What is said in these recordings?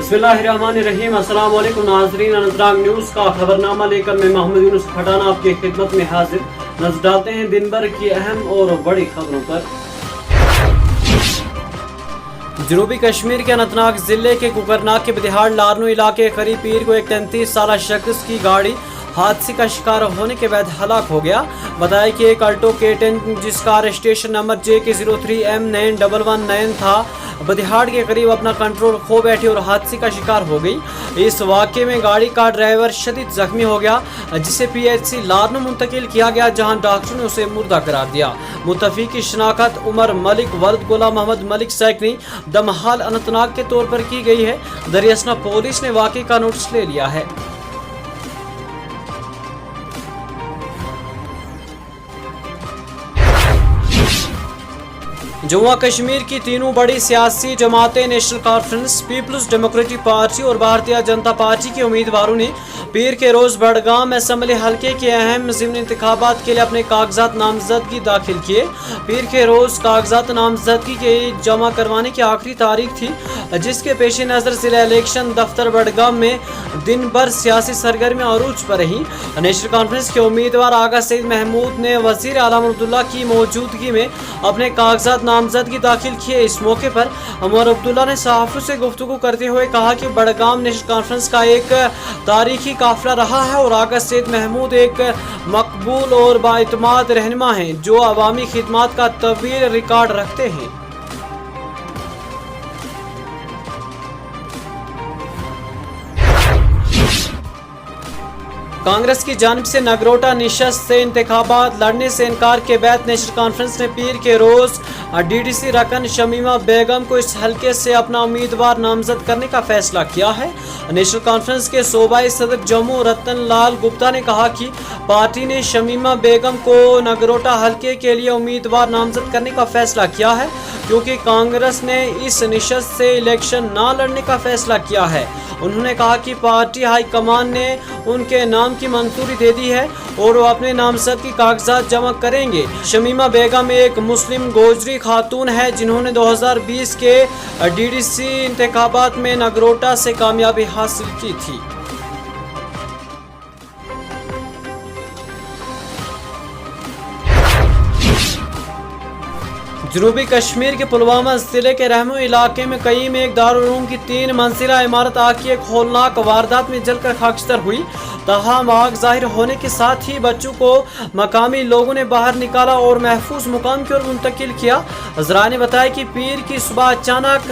बिस्मिल्लाहिर्रहमानिर्रहीम। अस्सलाम वालेकुम नाज़रीन, अनंतनाग न्यूज़ का खबरनामा लेकर मैं मोहम्मद यूनुस खटाना आपकी खिदमत में हाजिर। नजर डालते हैं दिन भर की अहम और बड़ी खबरों पर। जनूबी कश्मीर के अनंतनाग जिले के कुकरनाग के बदिहाड़ लारनू इलाके के करीब पीर को एक 33 साल शख्स की गाड़ी हादसे का शिकार होने के बाद हलाक हो गया। बताया कि एक अल्टो K10 जिसका रजिस्ट्रेशन नंबर JK03M9119 था, बदिहाड़ के करीब अपना कंट्रोल खो बैठी और हादसे का शिकार हो गई। इस वाक़े में गाड़ी का ड्राइवर शदीद जख्मी हो गया, जिसे PHC लारनू मुंतकिल किया गया, जहां डॉक्टर ने उसे मुर्दा करार दिया। मुतफी की शनाख्त उमर मलिक वल्द गुलाम मोहम्मद मलिक सैकनी दमहाल अनंतनाग के तौर पर की गई है। दरियासना पुलिस ने वाक़े का नोटिस ले लिया है। जम्मू कश्मीर की तीनों बड़ी सियासी जमातें नेशनल कॉन्फ्रेंस, पीपल्स डेमोक्रेटिक पार्टी और भारतीय जनता पार्टी के उम्मीदवारों ने पीर के रोज बड़गाम असेंबली हल्के के अहम ज़िमनी इंतखाबात के लिए अपने कागजात नामजदगी दाखिल किए। पीर के रोज कागजात नामजदगी के जमा करवाने की आखिरी तारीख थी, जिसके पेश नज़र जिला इलेक्शन दफ्तर बड़गाम में दिन भर सियासी सरगर्मियां अरूज पर रही। नेशनल कॉन्फ्रेंस के उम्मीदवार आगा सईद महमूद ने वजीर आला अब्दुल्ला की मौजूदगी में अपने कागजात नामजदगी दाखिल किए। इस मौके पर उमर अब्दुल्ला ने सहाफ़ियों से गुफ्तगू करते हुए कहा कि बड़गाम नेशनल कॉन्फ्रेंस का एक तारीखी काफिला रहा है और आगा सईद महमूद एक मकबूल और बाइतमाद रहनुमा हैं, जो अवामी खिदमात का तवील रिकॉर्ड रखते हैं। कांग्रेस की जानिब से नगरोटा निशस्त से इंतखाबात लड़ने से इनकार के बाद नेशनल कॉन्फ्रेंस ने पीर के रोज DDC रकन शमीमा बेगम को इस हलके से अपना उम्मीदवार नामजद करने का फैसला किया है। नेशनल कॉन्फ्रेंस के सूबाई सदर जम्मू रतन लाल गुप्ता ने कहा कि पार्टी ने शमीमा बेगम को नगरोटा हलके के लिए उम्मीदवार नामजद करने का फैसला किया है, क्योंकि कांग्रेस ने इस निशस्त से इलेक्शन न लड़ने का फैसला किया है। उन्होंने कहा कि पार्टी हाईकमान ने उनके नाम की मंजूरी दे दी है और वो अपने नामजद की कागजात जमा करेंगे। शमीमा बेगम एक मुस्लिम गोजरी खातून है, जिन्होंने 2020 के DDC इंतखाबात में नगरोटा से कामयाबी हासिल की थी। जनूबी कश्मीर के पुलवामा जिले के रहमो इलाके में कई में एक दारूम की 3 मंजिला इमारत आग की एक होलनाक वारदात में जलकर खाकस्तर हुई। तहाम आग जाहिर होने के साथ ही बच्चों को मकामी लोगों ने बाहर निकाला और महफूज मुकाम की ओर मुंतकिल किया। ज़रा ने बताया कि पीर की सुबह अचानक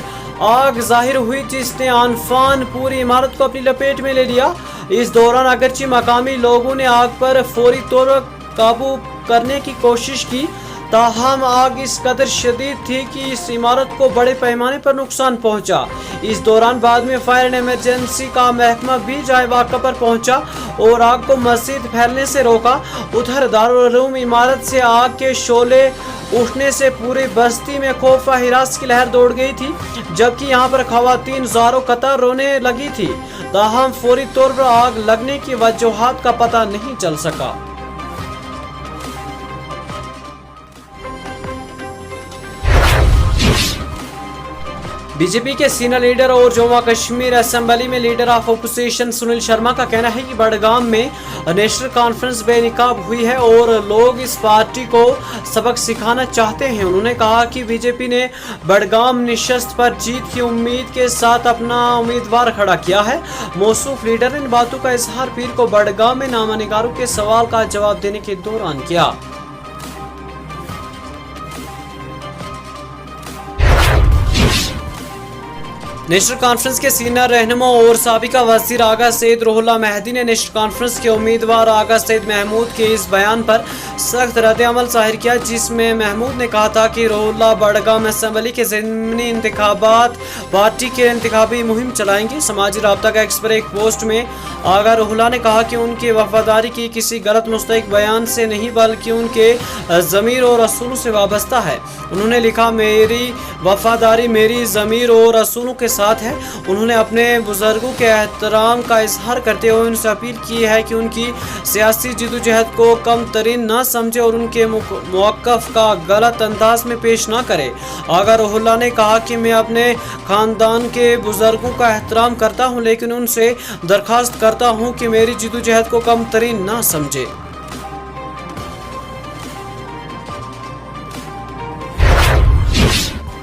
आग जाहिर हुई, जिसने आनफान पूरी इमारत को अपनी लपेट में ले लिया। इस दौरान अगरचे मकामी लोगों ने आग पर फौरी तौर पर काबू करने की कोशिश की, ताहम आग इस कदर शदीद थी कि इस इमारत को बड़े पैमाने पर नुकसान पहुंचा। इस दौरान बाद में फायर एंड इमरजेंसी का महकमा भी जाए वाक़ा पर पहुंचा और आग को मज़ीद फैलने से रोका। उधर दारुल उलूम इमारत से आग के शोले उठने से पूरी बस्ती में खौफ व हिरास की लहर दौड़ गई थी, जबकि यहाँ पर खवातीन ज़ारो कतर रोने लगी थी। ताहम फौरी तौर पर आग लगने की वजूहात का पता नहीं चल सका। बीजेपी के सीनियर लीडर और जम्मू कश्मीर असेंबली में leader of opposition Sunil Sharma का कहना है कि बड़गाम में नेशनल कॉन्फ्रेंस बेनकाब हुई है और लोग इस पार्टी को सबक सिखाना चाहते हैं। उन्होंने कहा कि बीजेपी ने बड़गाम निशस्त पर जीत की उम्मीद के साथ अपना उम्मीदवार खड़ा किया है। मौसूफ लीडर ने इन बातों का इजहार पीर को बड़गाम में नामानिगारों के सवाल का जवाब देने के दौरान किया। नेशनल कॉन्फ्रेंस के सीनियर रहनुमा और साबिका वज़ीर आगा सईद रुहुल्लाह मेहदी ने नेशनल कॉन्फ्रेंस के उम्मीदवार आगा सईद महमूद के इस बयान पर सख्त रद्द-ए-अमल ज़ाहिर किया, जिसमें महमूद ने कहा था कि रुहुल्लाह बड़गाम असेंबली के ज़िमनी इंतखाबात पार्टी के इंतखाबी मुहिम चलाएंगे। समाजी राब्ता का एक्स पर एक पोस्ट में आगा रुहुल्लाह ने कहा कि उनकी वफादारी की किसी गलत मुस्तहिक बयान से नहीं, बल्कि उनके ज़मीर और असूलों से वाबस्ता है। उन्होंने लिखा, मेरी वफादारी मेरी ज़मीर और असूलों के साथ है। उन्होंने अपने बुजुर्गों के एहतराम का इजहार करते हुए उनसे अपील की है कि उनकी सियासी जद्दोजहद को कम तरीन न समझे और उनके मौक़िफ़ का गलत अंदाज में पेश न करे। आगा रुहुल्लाह ने कहा कि मैं अपने ख़ानदान के बुजुर्गों का एहतराम करता हूँ, लेकिन उनसे दरख्वास्त करता हूँ कि मेरी जद्दोजहद को कम तरीन न समझे।